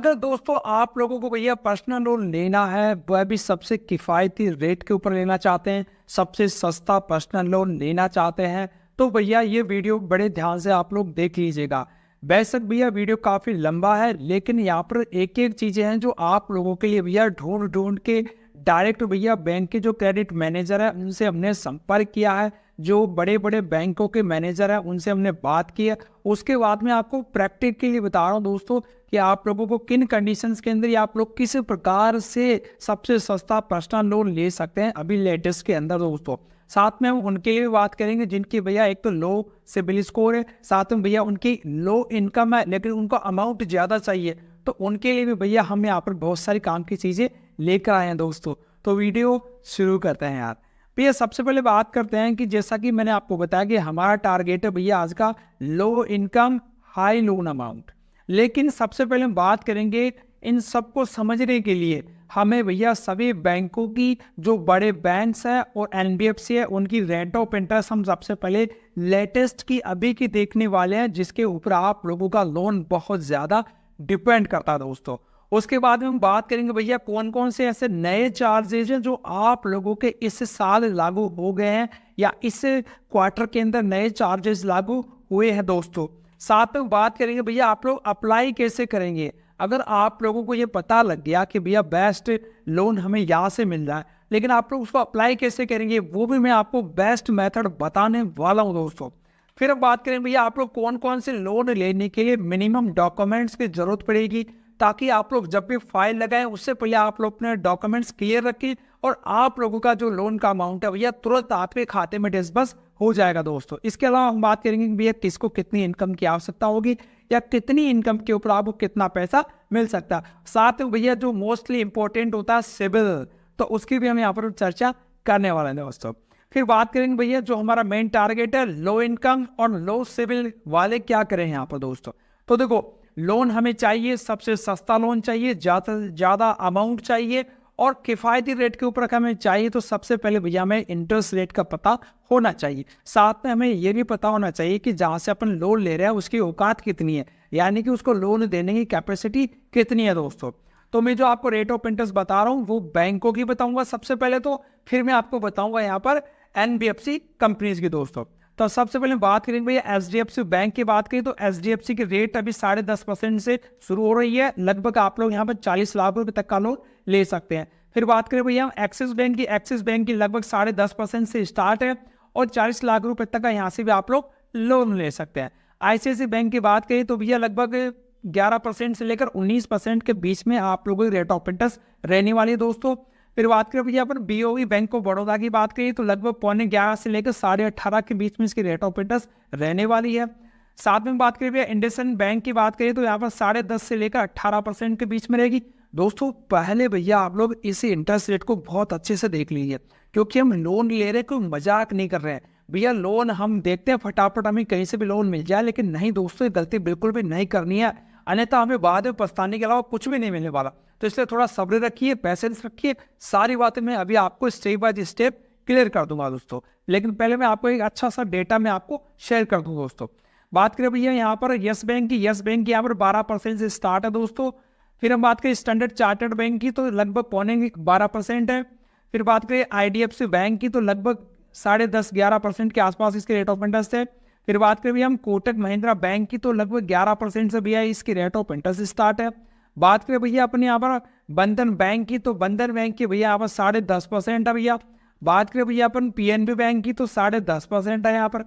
अगर दोस्तों आप लोगों को भैया पर्सनल लोन लेना है, वह भी सबसे किफ़ायती रेट के ऊपर लेना चाहते हैं, सबसे सस्ता पर्सनल लोन लेना चाहते हैं, तो भैया ये वीडियो बड़े ध्यान से आप लोग देख लीजिएगा। बेशक भैया वीडियो काफ़ी लंबा है, लेकिन यहाँ पर एक-एक चीज़ें हैं जो आप लोगों के लिए भैया ढूँढ-ढूँढ के डायरेक्ट भैया बैंक के जो क्रेडिट मैनेजर है, उनसे हमने संपर्क किया है। जो बड़े-बड़े बैंकों के मैनेजर हैं, उनसे हमने बात की है। उसके बाद मैं आपको प्रैक्टिकली बता रहा हूँ दोस्तों कि आप लोगों को किन कंडीशंस के अंदर या आप लोग किस प्रकार से सबसे सस्ता पर्सनल लोन ले सकते हैं अभी लेटेस्ट के अंदर दोस्तों। साथ में हम उनके लिए बात करेंगे जिनकी भैया एक तो लो सिबिल स्कोर है, साथ में भैया उनकी लो इनकम है लेकिन उनको अमाउंट ज़्यादा चाहिए, तो उनके लिए भी भैया हम यहाँ पर बहुत सारी काम की चीज़ें लेकर आए हैं दोस्तों। तो वीडियो शुरू करते हैं यार। भैया सबसे पहले बात करते हैं कि जैसा कि मैंने आपको बताया कि हमारा टारगेट है भैया आज का low income high loan amount. लेकिन सबसे पहले हम बात करेंगे इन सबको समझने के लिए हमें भैया सभी बैंकों की जो बड़े बैंक्स हैं और एनबीएफसी है उनकी रेट ऑफ इंटरेस्ट हम सबसे पहले लेटेस्ट की अभी की देखने वाले हैं, जिसके ऊपर आप लोगों का लोन बहुत ज़्यादा डिपेंड करता है दोस्तों। उसके बाद में हम बात करेंगे भैया कौन कौन से ऐसे नए चार्जेज हैं जो आप लोगों के इस साल लागू हो गए हैं या इस क्वार्टर के अंदर नए चार्जेस लागू हुए हैं दोस्तों। साथ में बात करेंगे भैया आप लोग अप्लाई कैसे करेंगे। अगर आप लोगों को ये पता लग गया कि भैया बेस्ट लोन हमें यहाँ से मिल रहा है, लेकिन आप लोग उसको अप्लाई कैसे करेंगे वो भी मैं आपको बेस्ट मेथड बताने वाला हूँ दोस्तों। फिर हम बात करें भैया आप लोग कौन कौन से लोन लेने के लिए मिनिमम डॉक्यूमेंट्स की जरूरत पड़ेगी, ताकि आप लोग जब भी फाइल लगाएं उससे पहले आप लोग अपने डॉक्यूमेंट्स क्लियर रखें और आप लोगों का जो लोन का अमाउंट है भैया तुरंत आपके खाते में डिस्बर्स हो जाएगा दोस्तों। इसके अलावा हम बात करेंगे कि भैया किसको कितनी इनकम की आवश्यकता होगी या कितनी इनकम के ऊपर आपको कितना पैसा मिल सकता है। साथ में भैया जो मोस्टली इंपॉर्टेंट होता है सिबिल, तो उसकी भी हम यहाँ पर चर्चा करने वाले हैं दोस्तों। फिर बात करेंगे भैया जो हमारा मेन टारगेट है लो इनकम और लो सिबिल वाले क्या करें यहाँ पर दोस्तों। तो देखो लोन हमें चाहिए, सबसे सस्ता लोन चाहिए, ज़्यादा से ज़्यादा अमाउंट चाहिए और किफ़ायती रेट के ऊपर हमें चाहिए। तो सबसे पहले भैया हमें इंटरेस्ट रेट का पता होना चाहिए। साथ में हमें ये भी पता होना चाहिए कि जहाँ से अपन लोन ले रहे हैं उसकी औकात कितनी है, यानी कि उसको लोन देने की कैपेसिटी कितनी है दोस्तों। तो मैं जो आपको रेट ऑफ इंटरेस्ट बता रहा हूँ वो बैंकों की बताऊँगा सबसे पहले, तो फिर मैं आपको बताऊँगा यहाँ पर एनबीएफसी कंपनीज की दोस्तों। तो सबसे पहले बात करेंगे भैया एचडीएफसी बैंक की बात करें तो एचडीएफसी की रेट अभी 10.5% से शुरू हो रही है। लगभग आप लोग यहाँ पर 40 लाख रुपए तक का लोन ले सकते हैं। फिर बात करें भैया एक्सिस बैंक की लगभग 10.5% से स्टार्ट है और 40 लाख रुपए तक का यहाँ से भी आप लोग लोन ले सकते हैं। आईसीआईसी बैंक की बात करें तो भैया लगभग 11% से लेकर 19% के बीच में आप लोगों की रेट ऑफ इंटरेस्ट रहने वाली है दोस्तों। फिर बात करें भैया अपन बीओई बैंक ऑफ बड़ौदा की बात करें तो लगभग 11.25 से लेकर 18.5 के बीच में इसकी रेट ऑफ इंटरेस्ट रहने वाली है। साथ में बात करें भैया इंडसइंड बैंक की बात करें तो यहाँ पर 10.5 से लेकर 18% के बीच में रहेगी दोस्तों। पहले भैया आप लोग इसी इंटरेस्ट रेट को बहुत अच्छे से देख लीजिए, क्योंकि हम लोन ले रहे हैं, कोई मजाक नहीं कर रहे हैं भैया। लोन हम देखते हैं फटाफट हमें कहीं से भी लोन मिल जाए, लेकिन नहीं दोस्तों, गलती बिल्कुल भी नहीं करनी है, अन्यथा हमें बाद में पछताने के अलावा कुछ भी नहीं मिलने वाला। तो इसलिए थोड़ा सब्र रखिए, पैसेंस रखिए, सारी बातें मैं अभी आपको स्टेप बाय स्टेप क्लियर कर दूंगा दोस्तों। लेकिन पहले मैं आपको एक अच्छा सा डेटा मैं आपको शेयर कर दूँ दोस्तों। बात करें भैया यहाँ पर यस बैंक की यहाँ पर 12% से स्टार्ट है दोस्तों। फिर हम बात करें स्टैंडर्ड चार्टर्ड बैंक की तो लगभग 12.25% है। फिर बात करें आईडीएफसी बैंक की तो लगभग 10.5-11% के आसपास इसके रेट ऑफ इंटरेस्ट है। फिर बात करें भैया हम कोटक महिंद्रा बैंक की तो लगभग 11% से भैया इसकी रेट ऑफ इंटरेस्ट स्टार्ट है। बात करें भैया अपने यहाँ पर बंधन बैंक की तो बंधन बैंक की भैया यहाँ पर 10.5% है भैया। बात करें भैया अपन पीएनबी बैंक की तो 10.5% है यहाँ पर।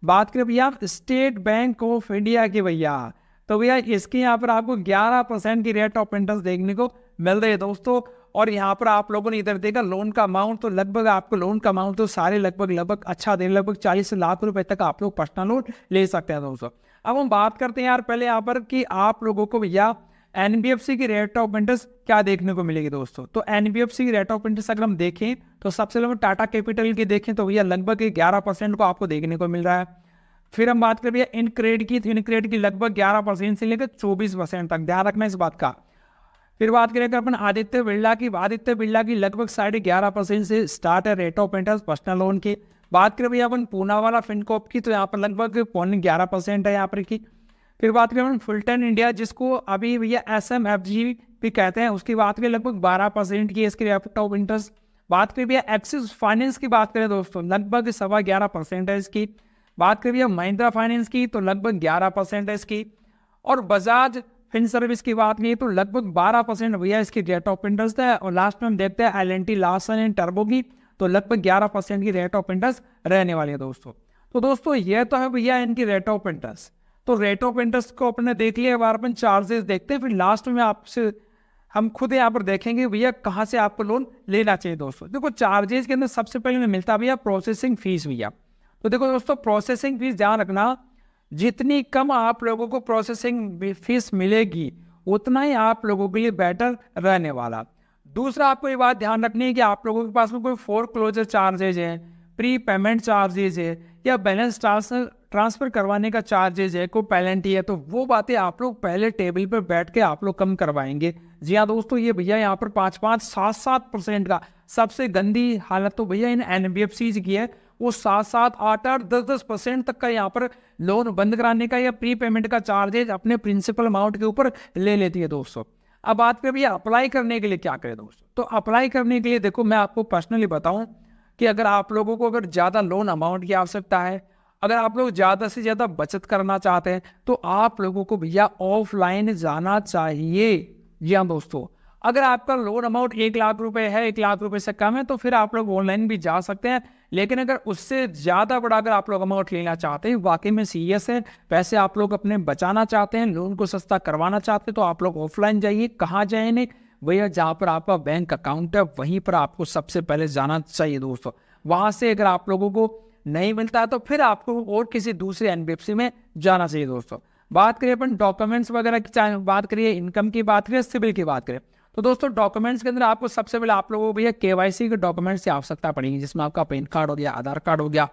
बात करें भैया स्टेट बैंक ऑफ इंडिया की भैया, तो भैया इसके यहाँ पर आपको 11% की रेट ऑफ इंटरेस्ट देखने को मिल रही है दोस्तों। और यहाँ पर आप लोगों ने इधर देखा लोन का अमाउंट, तो लगभग आपको लोन का अमाउंट तो सारे लगभग अच्छा दे, लगभग 40 लाख रुपए तक आप लोग पर्सनल लोन ले सकते हैं दोस्तों। अब हम बात करते हैं यार पहले यहाँ पर कि आप लोगों को भैया एनबीएफसी की रेट ऑफ इंटरेस्ट क्या देखने को मिलेगी दोस्तों। तो एनबीएफसी की रेट ऑफ इंटरेस्ट अगर हम देखें तो सबसे पहले टाटा कैपिटल की देखें तो भैया लगभग 11% को आपको देखने को मिल रहा है। फिर हम बात करें भैया इनक्रेड की, तो इनक्रेड की लगभग 11% से लेकर 24% तक, ध्यान रखना इस बात का। फिर बात करें अपन आदित्य बिरला की लगभग 11.5% से स्टार्ट है rate of interest personal loan की। बात करें भैया अपन पूनावाला फिनकॉर्प की तो यहाँ पर लगभग 11% है यहाँ पर की। फिर बात करें फुलटन इंडिया, जिसको अभी भैया SMFG भी कहते हैं, उसकी बात करें लगभग 12% की इसकी रेट ऑफ इंटरेस्ट। बात करें भैया एक्सिस फाइनेंस की बात करें दोस्तों, लगभग 11.25% है इसकी। बात करें भैया महिंद्रा फाइनेंस की तो लगभग 11% है इसकी। और बजाज फिन सर्विस की बात की तो लगभग 12% भैया इसकी रेट ऑफ इंटरेस्ट है। और लास्ट में हम देखते हैं L&T लार्सन एंड टर्बो की, तो लगभग 11% की रेट ऑफ इंटरेस्ट रहने वाली है दोस्तों। तो दोस्तों ये तो है भैया इनकी रेट ऑफ इंटरेस्ट। तो रेट ऑफ इंटरेस्ट को अपने देख लिया, बार अपन चार्जेस देखते हैं, फिर लास्ट में आपसे हम खुद यहाँ पर देखेंगे भैया कहाँ से आपको लोन लेना चाहिए दोस्तों। देखो चार्जेस के अंदर सबसे पहले मिलता है भैया प्रोसेसिंग फीस भैया। तो देखो दोस्तों प्रोसेसिंग फीस ध्यान रखना, जितनी कम आप लोगों को प्रोसेसिंग फीस मिलेगी उतना ही आप लोगों के लिए बेटर रहने वाला। दूसरा आपको ये बात ध्यान रखनी है कि आप लोगों के पास में कोई फोरक्लोजर चार्जेज है, प्री पेमेंट चार्जेज है, या बैलेंस ट्रांसफर करवाने का चार्जेज है, कोई पेनल्टी है, तो वो बातें आप लोग पहले टेबल पर बैठ के आप लोग कम करवाएंगे। जी हाँ दोस्तों, ये भैया यहाँ पर 5-5, 7-7% का सबसे गंदी हालत तो भैया इन NBFC की है, वो 7-7, 8-8, 10-10% तक का यहाँ पर लोन बंद कराने का या प्री पेमेंट का चार्जेज अपने प्रिंसिपल अमाउंट के ऊपर ले लेती है दोस्तों। अब बात करें भैया अप्लाई करने के लिए क्या करें दोस्तों, तो अप्लाई करने के लिए देखो मैं आपको पर्सनली बताऊं कि अगर आप लोगों को अगर ज़्यादा लोन अमाउंट की आवश्यकता है, अगर आप लोग ज़्यादा से ज़्यादा बचत करना चाहते हैं, तो आप लोगों को भैया ऑफलाइन जाना चाहिए। जी हाँ दोस्तों, अगर आपका लोन अमाउंट 1 लाख रुपए है, 1 लाख रुपए से कम है, तो फिर आप लोग ऑनलाइन भी जा सकते हैं। लेकिन अगर उससे ज़्यादा बड़ा अगर आप लोग अमाउंट लेना चाहते हैं, वाकई में सीरियस है, पैसे आप लोग अपने बचाना चाहते हैं, लोन को सस्ता करवाना चाहते हैं, तो आप लोग ऑफलाइन जाइए। कहाँ जाए नहीं भैया, जहाँ पर आपका बैंक अकाउंट है वहीं पर आपको सबसे पहले जाना चाहिए दोस्तों। वहाँ से अगर आप लोगों को नहीं मिलता तो फिर आपको और किसी दूसरे NBFC में जाना चाहिए दोस्तों। बात करिए अपन डॉक्यूमेंट्स वगैरह की, बात करिए इनकम की, बात करिए सिविल की बात करें, तो दोस्तों डॉक्यूमेंट्स के अंदर आपको सबसे पहले आप लोगों को भैया KYC के डॉक्यूमेंट्स की आवश्यकता पड़ेगी, जिसमें आपका पैन कार्ड हो गया, आधार कार्ड हो गया,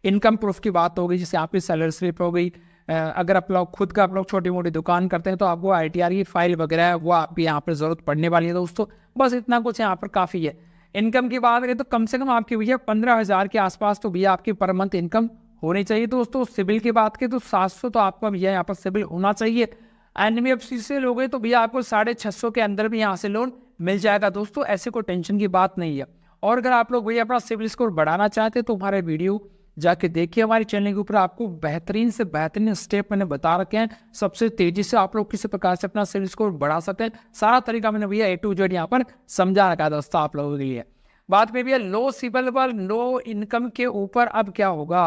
इनकम प्रूफ की बात होगी, जैसे आपकी सैलरी स्लिप हो गई, अगर आप लोग खुद का आप लोग छोटी मोटी दुकान करते हैं तो आपको ITR की फाइल वगैरह है वो आपकी यहाँ पर जरूरत पड़ने वाली है दोस्तों। बस इतना कुछ यहाँ पर काफ़ी है। इनकम की बात करें तो कम से कम आपकी भैया 15,000 के आसपास तो भैया आपकी पर मंथ इनकम होनी चाहिए दोस्तों। सिविल की बात करें तो 700 तो आपका भैया यहाँ पर सिविल होना चाहिए। NBFC से लोगे तो भैया आपको 650 के अंदर भी यहाँ से लोन मिल जाएगा दोस्तों, ऐसे कोई टेंशन की बात नहीं है। और अगर आप लोग भैया अपना सिविल स्कोर बढ़ाना चाहते हैं तो हमारे वीडियो जाके देखिए, हमारे चैनल के ऊपर आपको बेहतरीन से बेहतरीन स्टेप मैंने बता रखे हैं, सबसे तेजी से आप लोग किसी प्रकार से अपना सिविल स्कोर बढ़ा सकते हैं। सारा तरीका मैंने भैया A to Z यहाँ पर समझा रखा है दोस्तों आप लोगों के लिए। बात में भैया लो सिविल व लो इनकम के ऊपर अब क्या होगा।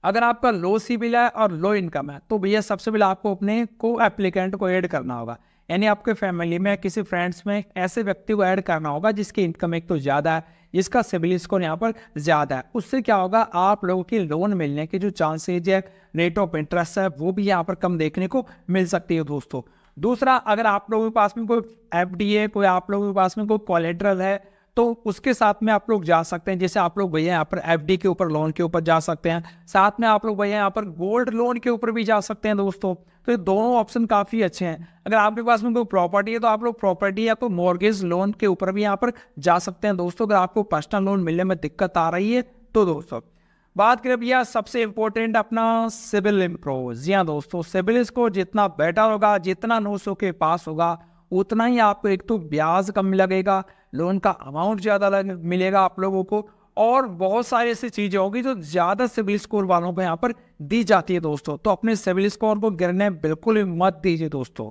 अगर आपका लो सिविल है और लो इनकम है तो भैया सबसे पहले आपको अपने को एप्लीकेंट को ऐड करना होगा, यानी आपके फैमिली में किसी फ्रेंड्स में ऐसे व्यक्ति को ऐड करना होगा जिसकी इनकम एक तो ज़्यादा है, जिसका सिविल स्कोर यहाँ पर ज़्यादा है। उससे क्या होगा, आप लोगों की लोन मिलने के जो चांसेज है, रेट ऑफ इंटरेस्ट है, वो भी यहाँ पर कम देखने को मिल सकती है दोस्तों। दूसरा, अगर आप लोगों के पास में कोई FD है, कोई आप लोगों के पास में कोई कोलेट्रल है, तो उसके साथ में आप लोग जा सकते हैं। जैसे आप लोग भैया यहाँ पर FD के ऊपर लोन के ऊपर जा सकते हैं, साथ में आप लोग भैया यहाँ पर गोल्ड लोन के ऊपर भी जा सकते हैं दोस्तों। तो ये दोनों ऑप्शन काफ़ी अच्छे हैं। अगर आपके पास में कोई प्रॉपर्टी है तो आप लोग प्रॉपर्टी या कोई मॉर्गेज लोन के ऊपर भी यहाँ पर जा सकते हैं दोस्तों, अगर आपको पर्सनल लोन मिलने में दिक्कत आ रही है तो दोस्तों। बात करें भैया सबसे इंपॉर्टेंट अपना सिविल इम्प्रूव। जी हाँ दोस्तों, सिविल स्कोर जितना बेटर होगा, जितना 900 के पास होगा, उतना ही आपको एक तो ब्याज कम लगेगा, लोन का अमाउंट ज़्यादा मिलेगा आप लोगों को, और बहुत सारी ऐसी चीज़ें होगी जो ज़्यादा सिविल स्कोर वालों को यहाँ पर दी जाती है दोस्तों। तो अपने सिविल स्कोर को गिरने बिल्कुल मत दीजिए दोस्तों।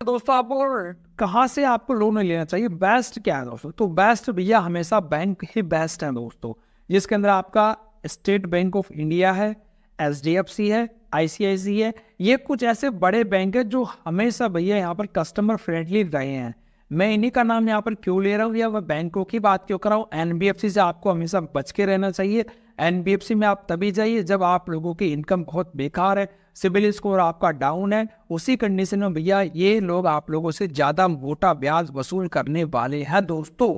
दोस्तों आपको कहाँ से आपको लोन लेना चाहिए, बेस्ट क्या है दोस्तों, तो बेस्ट भैया हमेशा बैंक ही बेस्ट है दोस्तों, जिसके अंदर आपका स्टेट बैंक ऑफ इंडिया है, HDFC है, ICICI है। ये कुछ ऐसे बड़े बैंक है जो हमेशा भैया यहाँ पर कस्टमर फ्रेंडली रहे हैं। मैं इन्हीं का नाम यहाँ पर क्यों ले रहा हूँ या वह बैंकों की बात क्यों कर रहा हूँ। NBFC से आपको हमेशा बच के रहना चाहिए। NBFC में आप तभी जाइए जब आप लोगों की इनकम बहुत बेकार है, सिविल स्कोर आपका डाउन है। उसी कंडीशन में भैया ये लोग आप लोगों से ज़्यादा मोटा ब्याज वसूल करने वाले हैं दोस्तों।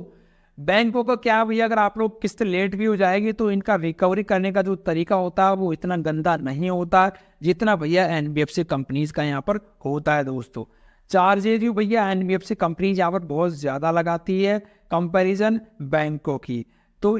बैंकों का क्या भैया, अगर आप लोग किस्त लेट भी हो जाएगी तो इनका रिकवरी करने का जो तरीका होता है वो इतना गंदा नहीं होता जितना भैया NBFC कंपनीज का यहाँ पर होता है दोस्तों। चार्जेज भी भैया NBFC कंपनीज यहाँ पर बहुत ज़्यादा लगाती है कंपैरिजन बैंकों की। तो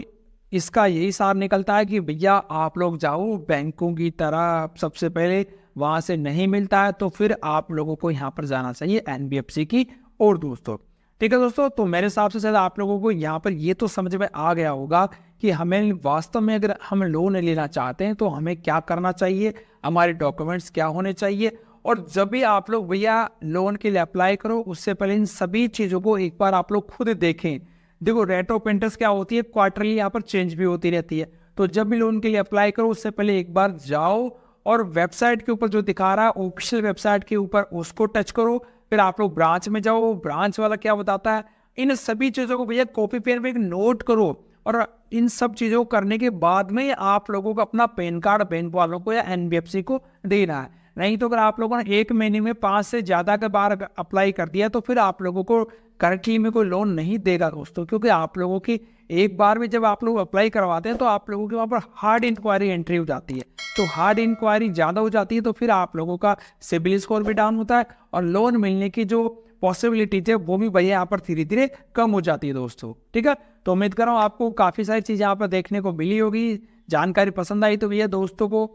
इसका यही सार निकलता है कि भैया आप लोग जाओ बैंकों की तरह, सबसे पहले वहाँ से नहीं मिलता है तो फिर आप लोगों को यहाँ पर जाना चाहिए NBFC की ओर दोस्तों। ठीक है दोस्तों, तो मेरे हिसाब से शायद आप लोगों को यहाँ पर ये तो समझ में आ गया होगा कि हमें वास्तव में अगर हम लोन लेना चाहते हैं तो हमें क्या करना चाहिए, हमारे डॉक्यूमेंट्स क्या होने चाहिए। और जब भी आप लोग भैया लोन के लिए अप्लाई करो उससे पहले इन सभी चीज़ों को एक बार आप लोग खुद देखें। देखो रेट ऑफ इंटरेस्ट क्या होती है, क्वार्टरली यहाँ पर चेंज भी होती रहती है। तो जब भी लोन के लिए अप्लाई करो उससे पहले एक बार जाओ और वेबसाइट के ऊपर जो दिखा रहा है ऑफिशियल वेबसाइट के ऊपर उसको टच करो। फिर आप लोग ब्रांच में जाओ, ब्रांच वाला क्या बताता है, इन सभी चीज़ों को भैया कॉपी पेन पे एक नोट करो। और इन सब चीज़ों को करने के बाद में आप लोगों को अपना पैन कार्ड बैंक वालों को या NBFC को देना है। नहीं तो अगर आप लोगों ने 1 महीने में 5 से ज़्यादा के बार अप्लाई कर दिया तो फिर आप लोगों को करेक्टली में कोई लोन नहीं देगा दोस्तों, क्योंकि आप लोगों की एक बार में जब आप लोग अप्लाई करवाते हैं तो आप लोगों के वहाँ पर हार्ड इंक्वायरी एंट्री हो जाती है। तो हार्ड इंक्वायरी ज़्यादा हो जाती है तो फिर आप लोगों का सिबिल स्कोर भी डाउन होता है और लोन मिलने की जो पॉसिबिलिटीज है वो भी भैया यहाँ पर धीरे धीरे कम हो जाती है दोस्तों। ठीक है, तो उम्मीद कर रहा हूँ आपको काफ़ी सारी चीज़ें यहाँ पर देखने को मिली होगी। जानकारी पसंद आई तो भैया दोस्तों को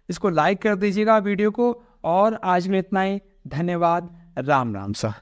इसको लाइक कर दीजिएगा वीडियो को। और आज में इतना ही, धन्यवाद, राम राम सा।